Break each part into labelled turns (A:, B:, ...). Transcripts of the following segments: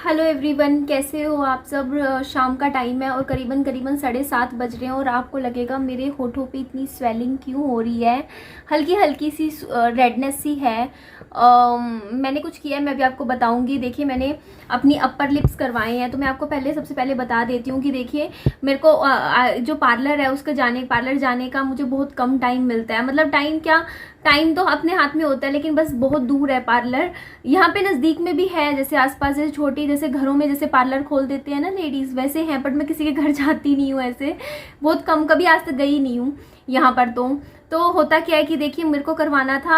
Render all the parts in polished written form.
A: Hello everyone, कैसे हो आप सब। शाम का टाइम है और करीबन करीबन 7:30 बज रहे हैं और आपको लगेगा मेरे होठों पे इतनी स्वेलिंग क्यों हो रही है। हल्की हल्की सी रेडनेस सी है। मैंने कुछ किया है, मैं भी आपको बताऊंगी। देखिए, मैंने अपनी अपर लिप्स करवाए हैं, तो मैं आपको सबसे पहले बता देती हूँ कि देखिए, मेरे को जो पार्लर है उसका पार्लर जाने का मुझे बहुत कम टाइम मिलता है। मतलब टाइम क्या, टाइम तो अपने हाथ में होता है, लेकिन बस बहुत दूर है पार्लर। यहाँ पे नज़दीक में भी है, जैसे आसपास जैसे छोटी जैसे घरों में जैसे पार्लर खोल देते हैं ना लेडीज़, वैसे हैं। बट मैं किसी के घर जाती नहीं हूँ, ऐसे बहुत कम, कभी आज तक गई नहीं हूँ यहाँ पर। तो होता क्या है कि देखिए, मेरे को करवाना था,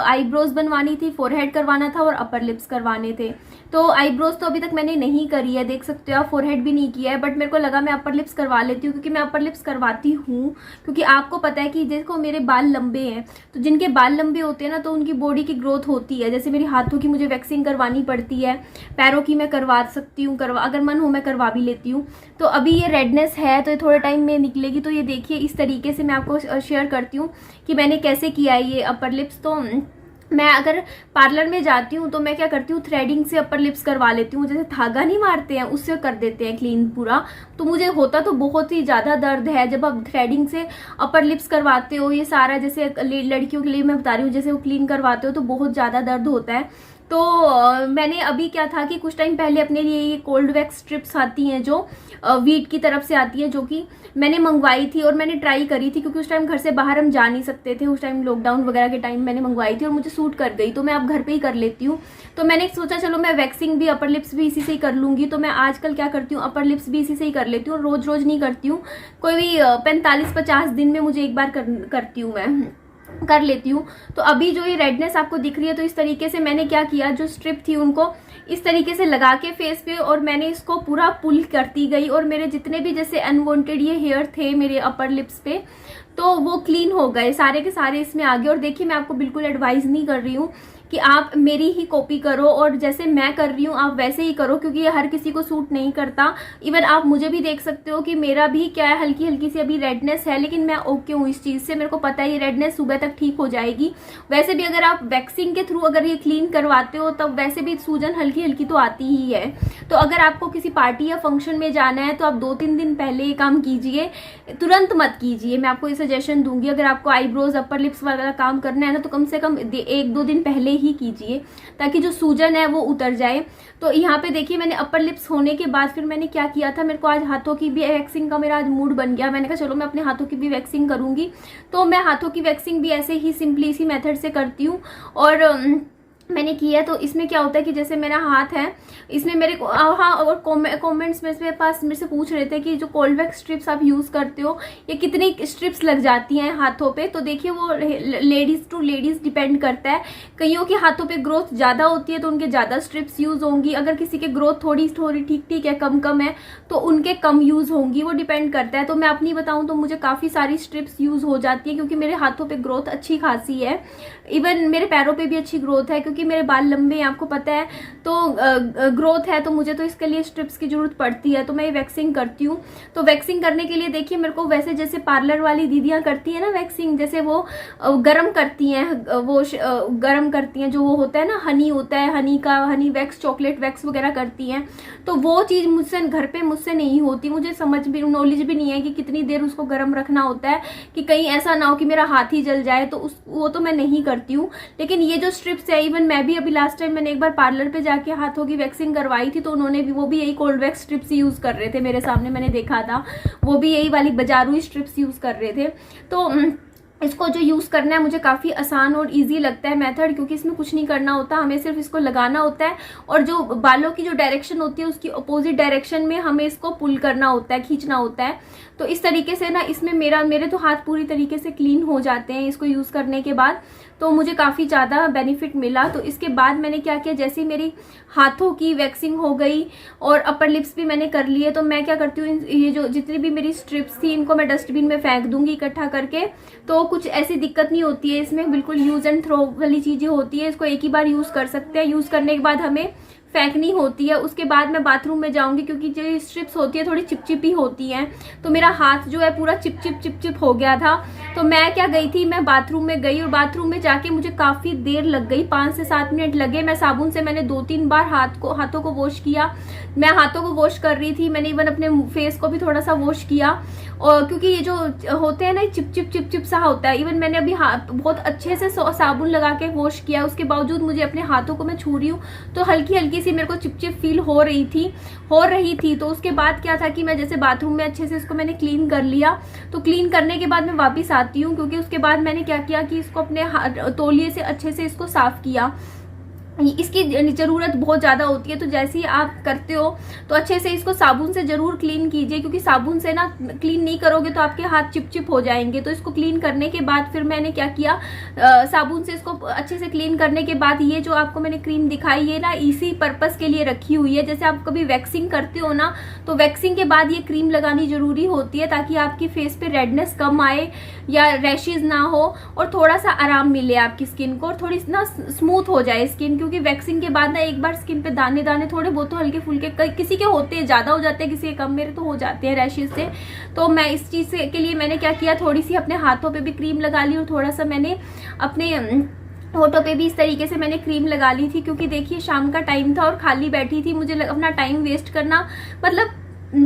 A: आईब्रोज बनवानी थी, फोरहेड करवाना था और अपर लिप्स करवाने थे। तो आईब्रोज तो अभी तक मैंने नहीं करी है, देख सकते हो आप, फोरहेड भी नहीं किया है। बट मेरे को लगा मैं अपर लिप्स करवा लेती हूँ, क्योंकि मैं अपर लिप्स करवाती हूँ। क्योंकि आपको पता है कि देखो, मेरे बाल लंबे हैं, तो जिनके बाल लंबे होते हैं ना, तो उनकी बॉडी की ग्रोथ होती है। जैसे मेरी हाथों की मुझे वैक्सिंग करवानी पड़ती है, पैरों की मैं करवा सकती हूँ, अगर मन हो मैं करवा भी लेती हूँ। तो अभी ये रेडनेस है, तो ये थोड़े टाइम में निकलेगी। तो ये देखिए, इस तरीके से मैं आपको शेयर करती हूँ कि मैंने कैसे किया है ये अपर लिप्स। तो मैं अगर पार्लर में जाती हूँ तो मैं क्या करती हूँ, थ्रेडिंग से अपर लिप्स करवा लेती हूँ। जैसे धागा नहीं मारते हैं, उससे कर देते हैं क्लीन पूरा। तो मुझे होता तो बहुत ही ज़्यादा दर्द है जब आप थ्रेडिंग से अपर लिप्स करवाते हो। ये सारा जैसे लड़कियों के लिए मैं बता रही हूँ, जैसे वो क्लीन करवाते हो तो बहुत ज़्यादा दर्द होता है। तो मैंने अभी क्या था कि कुछ टाइम पहले अपने लिए ये कोल्ड वैक्स स्ट्रिप्स आती हैं, जो वीट की तरफ से आती है, जो कि मैंने मंगवाई थी और मैंने ट्राई करी थी। क्योंकि उस टाइम घर से बाहर हम जा नहीं सकते थे, उस टाइम लॉकडाउन वगैरह के टाइम मैंने मंगवाई थी और मुझे सूट कर गई। तो मैं अब घर पे ही कर लेती हूँ। तो मैंने सोचा चलो मैं वैक्सिंग भी, अपर लिप्स भी इसी से ही कर लूँगी। तो मैं आजकल क्या करती हूँ, अपर लिप्स भी इसी से ही कर लेती हूँ। रोज़ रोज़ नहीं करती हूँ, कोई भी 45-50 दिन में मुझे एक बार करती हूँ, मैं कर लेती हूँ। तो अभी जो ये रेडनेस आपको दिख रही है, तो इस तरीके से मैंने क्या किया, जो स्ट्रिप थी उनको इस तरीके से लगा के फेस पे, और मैंने इसको पूरा पुल करती गई। और मेरे जितने भी जैसे अनवांटेड ये हेयर थे मेरे अपर लिप्स पे, तो वो क्लीन हो गए, सारे के सारे इसमें आ गए। और देखिए, मैं आपको बिल्कुल एडवाइस नहीं कर रही हूँ कि आप मेरी ही कॉपी करो और जैसे मैं कर रही हूँ आप वैसे ही करो, क्योंकि ये हर किसी को सूट नहीं करता। इवन आप मुझे भी देख सकते हो कि मेरा भी क्या है, हल्की हल्की सी अभी रेडनेस है, लेकिन मैं ओके हूँ इस चीज़ से। मेरे को पता है ये रेडनेस सुबह तक ठीक हो जाएगी। वैसे भी अगर आप वैक्सिंग के थ्रू अगर ये क्लीन करवाते हो, तब वैसे भी सूजन हल्की हल्की तो आती ही है। तो अगर आपको किसी पार्टी या फंक्शन में जाना है, तो आप 2-3 दिन पहले ये काम कीजिए, तुरंत मत कीजिए। मैं आपको ये सजेशन दूंगी, अगर आपको आईब्रोज, अपर लिप्स वगैरह काम करना है ना, तो कम से कम 1-2 दिन पहले ही कीजिए, ताकि जो सूजन है वो उतर जाए। तो यहाँ पे देखिए, मैंने अपर लिप्स होने के बाद फिर मैंने क्या किया था, मेरे को आज हाथों की भी वैक्सिंग का मेरा आज मूड बन गया। मैंने कहा चलो मैं अपने हाथों की भी वैक्सिंग करूंगी। तो मैं हाथों की वैक्सिंग भी ऐसे ही सिंपली इसी मेथड से करती हूँ। और मैंने किया, तो इसमें क्या होता है कि जैसे मेरा हाथ है, इसमें मेरे को हाँ, और कमेंट्स में मेरे पास मेरे से पूछ रहे थे कि जो कोल्ड वैक्स स्ट्रिप्स आप यूज़ करते हो, ये कितनी स्ट्रिप्स लग जाती हैं हाथों पे। तो देखिए, वो लेडीज़ टू लेडीज़ डिपेंड करता है। कईयों के हाथों पे ग्रोथ ज़्यादा होती है तो उनके ज़्यादा स्ट्रिप्स यूज़ होंगी। अगर किसी के ग्रोथ थोड़ी थोड़ी ठीक ठीक है, कम कम है, तो उनके कम यूज़ होंगी। वो डिपेंड करता है। तो मैं अपनी बताऊँ तो मुझे काफ़ी सारी स्ट्रिप्स यूज़ हो जाती है, क्योंकि मेरे हाथों पर ग्रोथ अच्छी खासी है। इवन मेरे पैरों पर भी अच्छी ग्रोथ है, क्योंकि मेरे बाल लंबे हैं, आपको पता है। तो ग्रोथ है, तो मुझे तो इसके लिए स्ट्रिप्स की जरूरत पड़ती है। तो मैं ये वैक्सिंग करती हूँ। तो वैक्सिंग करने के लिए देखिए, मेरे को वैसे जैसे पार्लर वाली दीदियाँ करती है ना वैक्सिंग, जैसे वो गरम करती हैं, वो गरम करती हैं, जो वो होता है ना, हनी होता है, हनी वैक्स, चॉकलेट वैक्स वगैरह करती हैं। तो वो चीज़ मुझसे घर पे मुझसे नहीं होती। मुझे समझ भी, नॉलेज भी नहीं है कि कितनी देर उसको गर्म रखना होता है, कि कहीं ऐसा ना हो कि मेरा हाथ ही जल जाए। तो वो तो मैं नहीं करती हूँ। लेकिन ये जो स्ट्रिप्स है, इवन मैं भी अभी लास्ट टाइम मैंने एक बार पार्लर पे जाके हाथों की वैक्सिंग करवाई थी, तो उन्होंने भी, वो भी यही कोल्ड वैक्स स्ट्रिप्स यूज कर रहे थे। मेरे सामने मैंने देखा था, वो भी यही वाली बाजारू स्ट्रिप्स यूज कर रहे थे। तो इसको जो यूज़ करना है मुझे काफ़ी आसान और इजी लगता है मेथड, क्योंकि इसमें कुछ नहीं करना होता, हमें सिर्फ इसको लगाना होता है। और जो बालों की जो डायरेक्शन होती है, उसकी अपोजिट डायरेक्शन में हमें इसको पुल करना होता है, खींचना होता है। तो इस तरीके से ना, इसमें मेरे तो हाथ पूरी तरीके से क्लीन हो जाते हैं इसको यूज़ करने के बाद। तो मुझे काफ़ी ज़्यादा बेनिफिट मिला। तो इसके बाद मैंने क्या किया, जैसे मेरी हाथों की वैक्सिंग हो गई और अपर लिप्स भी मैंने कर लिए, तो मैं क्या करती हूँ, ये जो जितनी भी मेरी स्ट्रिप्स थी, इनको मैं डस्टबिन में फेंक दूंगी इकट्ठा करके। तो कुछ ऐसी दिक्कत नहीं होती है इसमें, बिल्कुल यूज़ एंड थ्रो वाली चीज़ें होती है। इसको एक ही बार यूज़ कर सकते हैं। यूज़ करने के बाद हमें फेंकनी होती है। उसके बाद मैं बाथरूम में जाऊंगी, क्योंकि जो स्ट्रिप्स होती है थोड़ी चिपचिपी होती हैं, तो मेरा हाथ जो है पूरा चिपचिप हो गया था। तो मैं क्या गई थी, मैं बाथरूम में गई और बाथरूम में जाके मुझे काफ़ी देर लग गई, 5 से 7 मिनट लगे। मैं साबुन से मैंने 2-3 बार हाथों को वॉश किया। मैं हाथों को वॉश कर रही थी, मैंने इवन अपने फेस को भी थोड़ा सा वॉश किया, और क्योंकि ये जो होते हैं ना चिपचिप सा होता है। इवन मैंने अभी बहुत अच्छे से साबुन लगा के वॉश किया, उसके बावजूद मुझे अपने हाथों को मैं छू रही हूँ तो हल्की हल्की सी मेरे को चिपचिप फील हो रही थी। तो उसके बाद क्या था कि मैं जैसे बाथरूम में अच्छे से इसको मैंने क्लीन कर लिया। तो क्लीन करने के बाद मैं वापस आती हूँ, क्योंकि उसके बाद मैंने क्या किया कि इसको अपने तौलिए से अच्छे से इसको साफ किया। इसकी ज़रूरत बहुत ज़्यादा होती है, तो जैसे ही आप करते हो तो अच्छे से इसको साबुन से ज़रूर क्लीन कीजिए, क्योंकि साबुन से ना क्लीन नहीं करोगे तो आपके हाथ चिपचिप हो जाएंगे। तो इसको क्लीन करने के बाद फिर मैंने क्या किया, साबुन से इसको अच्छे से क्लीन करने के बाद ये जो आपको मैंने क्रीम दिखाई है ना, इसी पर्पज़ के लिए रखी हुई है। जैसे आप कभी वैक्सिंग करते हो ना, तो वैक्सिंग के बाद ये क्रीम लगानी ज़रूरी होती है, ताकि आपकी फेस पे रेडनेस कम आए या रैशेज ना हो, और थोड़ा सा आराम मिले आपकी स्किन को, और थोड़ी ना स्मूथ हो जाए स्किन। क्योंकि वैक्सिंग के बाद ना एक बार स्किन पे दाने दाने थोड़े बहुत तो हल्के फुल्के किसी के होते हैं, ज़्यादा हो जाते हैं, किसी के कम, मेरे तो हो जाते हैं रैशेज से। तो मैं इस चीज़ के लिए मैंने क्या किया, थोड़ी सी अपने हाथों पे भी क्रीम लगा ली, और थोड़ा सा मैंने अपने होठों पे भी इस तरीके से मैंने क्रीम लगा ली थी। क्योंकि देखिए शाम का टाइम था और खाली बैठी थी, मुझे अपना टाइम वेस्ट करना, मतलब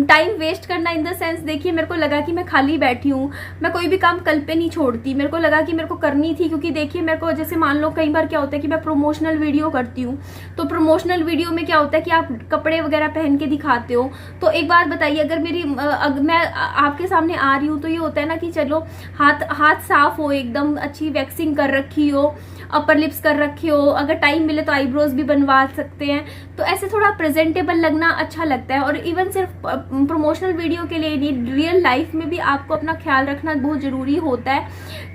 A: टाइम वेस्ट करना इन द सेंस, देखिए मेरे को लगा कि मैं खाली बैठी हूँ, मैं कोई भी काम कल पे नहीं छोड़ती, मेरे को लगा कि मेरे को करनी थी। क्योंकि देखिए मेरे को जैसे मान लो कई बार क्या होता है कि मैं प्रमोशनल वीडियो करती हूँ, तो प्रमोशनल वीडियो में क्या होता है कि आप कपड़े वगैरह पहन के दिखाते हो। तो एक बात बताइए, अगर मैं आपके सामने आ रही हूँ तो ये होता है ना कि चलो हाथ साफ हो, एकदम अच्छी वैक्सिंग कर रखी हो, अपर लिप्स कर रखे हो, अगर टाइम मिले तो आईब्रोज भी बनवा सकते हैं, तो ऐसे थोड़ा प्रेजेंटेबल लगना अच्छा लगता है। और इवन सिर्फ प्रमोशनल वीडियो के लिए नहीं, रियल लाइफ में भी आपको अपना ख्याल रखना बहुत ज़रूरी होता है।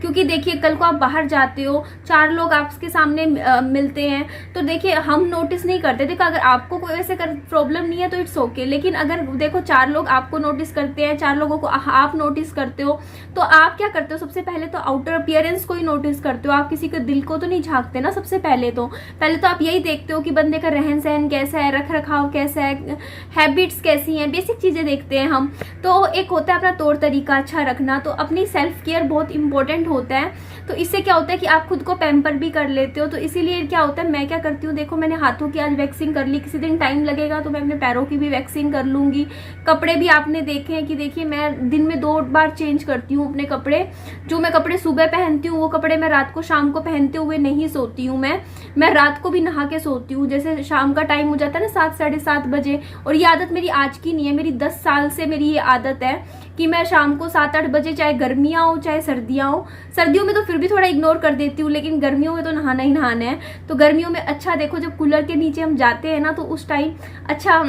A: क्योंकि देखिए कल को आप बाहर जाते हो, 4 लोग आपके सामने मिलते हैं, तो देखिए हम नोटिस नहीं करते। देखो अगर आपको कोई वैसे प्रॉब्लम नहीं है तो इट्स ओके, लेकिन अगर देखो 4 लोग आपको नोटिस करते हैं, 4 लोगों को आप नोटिस करते हो, तो आप क्या करते हो, सबसे पहले तो आउटर अपीयरेंस को ही नोटिस करते हो, आप किसी के दिल को तो नहीं झांकते ना। सबसे पहले तो आप यही देखते हो कि बंदे का रहन सहन कैसा है, रख रखाव कैसा है, हैबिट्स कैसी हैं, बेसिक चीज़ें देखते हैं हम। तो एक होता है अपना तौर तरीका अच्छा रखना, तो अपनी सेल्फ केयर बहुत इंपॉर्टेंट होता है। तो इससे क्या होता है कि आप खुद को पैम्पर भी कर लेते हो। तो इसीलिए क्या होता है, मैं क्या करती हूँ, देखो मैंने हाथों की आज वैक्सिंग कर ली, किसी दिन टाइम लगेगा तो मैं अपने पैरों की भी वैक्सिंग कर लूँगी। कपड़े भी आपने देखे हैं कि देखिए मैं दिन में 2 बार चेंज करती हूँ अपने कपड़े। जो मैं कपड़े सुबह पहनती हूँ वो कपड़े मैं रात को शाम को पहनते हुए नहीं सोती हूँ। मैं रात को भी नहा के सोती हूँ। जैसे शाम का टाइम हो जाता है ना 7 साढ़े 7 बजे, और ये आदत मेरी आज की नहीं है, मेरी 10 साल से मेरी ये आदत है कि मैं शाम को 7-8 बजे, चाहे गर्मियाँ हो चाहे सर्दियाँ हो, सर्दियों में तो फिर भी थोड़ा इग्नोर कर देती हूँ, लेकिन गर्मियों में तो नहाना ही नहाना है। तो गर्मियों में अच्छा देखो जब कूलर के नीचे हम जाते हैं ना, तो उस टाइम अच्छा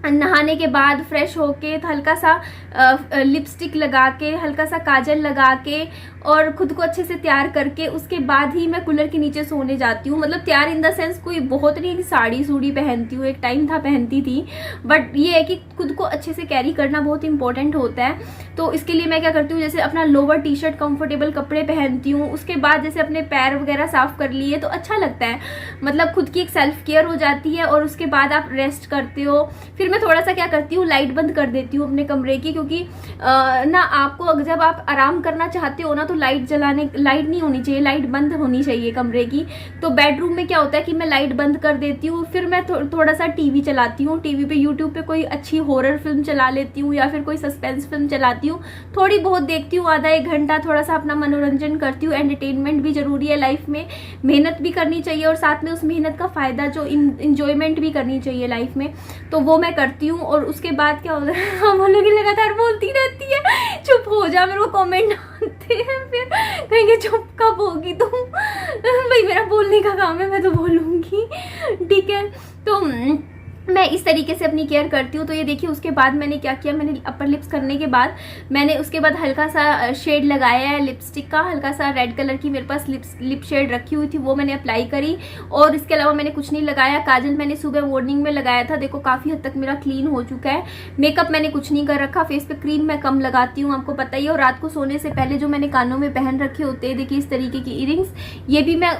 A: नहाने के बाद फ्रेश होके हल्का सा लिपस्टिक लगा के, हल्का सा काजल लगा के, और खुद को अच्छे से तैयार करके उसके बाद ही मैं कूलर के नीचे सोने जाती हूँ। मतलब तैयार इन द सेंस कोई बहुत नहीं कि साड़ी सूड़ी पहनती हूँ, एक टाइम था पहनती थी, बट ये है कि खुद को अच्छे से कैरी करना बहुत इंपॉर्टेंट होता है। तो इसके लिए मैं क्या करती हूँ, जैसे अपना लोअर टी शर्ट कंफर्टेबल कपड़े पहनती हूँ, उसके बाद जैसे अपने पैर वगैरह साफ कर लिए तो अच्छा लगता है, मतलब खुद की एक सेल्फ केयर हो जाती है। और उसके बाद आप रेस्ट करते हो। फिर मैं थोड़ा सा क्या करती हूँ, लाइट बंद कर देती हूँ अपने कमरे की, क्योंकि ना आपको जब आप आराम करना चाहते हो ना तो लाइट नहीं होनी चाहिए, लाइट बंद होनी चाहिए कमरे की। तो बेडरूम में क्या होता है कि मैं लाइट बंद कर देती हूँ। फिर मैं थोड़ा सा टीवी चलाती हूँ, टीवी पे यूट्यूब पे कोई अच्छी हॉरर फिल्म चला लेती हूँ या फिर कोई सस्पेंस फिल्म चलाती हूँ, थोड़ी बहुत देखती हूँ, आधा 1 घंटा थोड़ा सा अपना मनोरंजन करती हूँ। एंटरटेनमेंट भी जरूरी है लाइफ में, मेहनत भी करनी चाहिए और साथ में उस मेहनत का फायदा जो इंजॉयमेंट भी करनी चाहिए लाइफ में, तो वो मैं करती हूँ। और उसके बाद क्या होता है, हम लोग लगातार बोलती रहती है, चुप हो जा, मेरे को कमेंट आते हैं फिर कहेंगे चुप कब होगी तुम। भाई मेरा बोलने का काम है, मैं तो बोलूँगी, ठीक है। तो मैं इस तरीके से अपनी केयर करती हूँ। तो ये देखिए उसके बाद मैंने क्या किया, मैंने अपर लिप्स करने के बाद मैंने उसके बाद हल्का सा शेड लगाया है लिपस्टिक का, हल्का सा रेड कलर की मेरे पास लिप शेड रखी हुई थी, वो मैंने अप्लाई करी। और इसके अलावा मैंने कुछ नहीं लगाया। काजल मैंने सुबह मॉर्निंग में लगाया था, देखो काफ़ी हद तक मेरा क्लीन हो चुका है। मेकअप मैंने कुछ नहीं कर रखा, फेस पे क्रीम मैं कम लगाती हूँ, आपको पता ही है। और रात को सोने से पहले जो मैंने कानों में पहन रखे होते हैं, देखिए इस तरीके की इयरिंग्स, ये भी मैं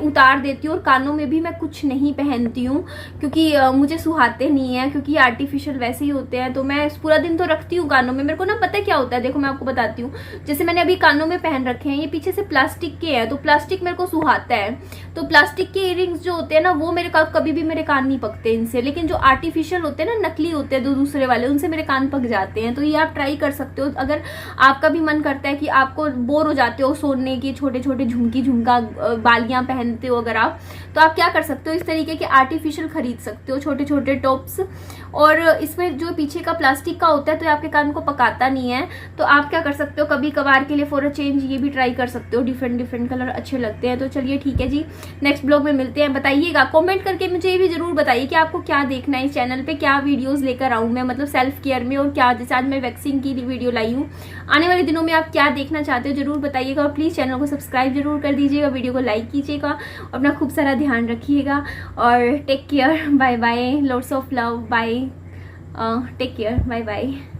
A: उतार देती हूँ। और कानों में भी मैं कुछ नहीं पहनती हूँ क्योंकि मुझे सुहाते नहीं है, क्योंकि आर्टिफिशियल वैसे ही होते हैं। तो मैं पूरा दिन तो रखती हूँ कानों में, मेरे को ना पता है क्या होता है, देखो मैं आपको बताती हूँ। जैसे मैंने अभी कानों में पहन रखे हैं, ये पीछे से प्लास्टिक के हैं, तो प्लास्टिक मेरे को सुहाता है। तो प्लास्टिक के इयरिंग्स जो होते हैं ना, वो मेरे कभी भी मेरे कान नहीं पकते इनसे। लेकिन जो आर्टिफिशियल होते हैं ना, नकली होते हैं दूसरे वाले, उनसे मेरे कान पक जाते हैं। तो ये आप ट्राई कर सकते हो अगर आपका भी मन करता है कि आपको बोर हो जाते हो सोने की, छोटे छोटे झुमका बालियां पहनते हो अगर आप, तो आप क्या कर सकते हो, इस तरीके के आर्टिफिशियल खरीद सकते हो, छोटे छोटे टॉप्स। और इसमें जो पीछे का प्लास्टिक का होता है तो आपके कान को पकाता नहीं है। तो आप क्या कर सकते हो, कभी कभार के लिए फॉर अ चेंज ये भी ट्राई कर सकते हो। डिफरेंट कलर अच्छे लगते हैं। तो चलिए ठीक है जी, नेक्स्ट ब्लॉग में मिलते हैं। बताइएगा कमेंट करके, मुझे ये भी जरूर बताइए कि आपको क्या देखना है इस चैनल पे, क्या वीडियोस लेकर आऊँ मैं, मतलब सेल्फ केयर में। और क्या, जैसे आज मैं वैक्सीन की वीडियो लाई हूँ, आने वाले दिनों में आप क्या देखना चाहते हो जरूर बताइएगा। और प्लीज़ चैनल को सब्सक्राइब जरूर कर दीजिएगा, वीडियो को लाइक कीजिएगा, अपना खूब सारा ध्यान रखिएगा। और take care, bye bye, lots of love, bye, take care, bye bye.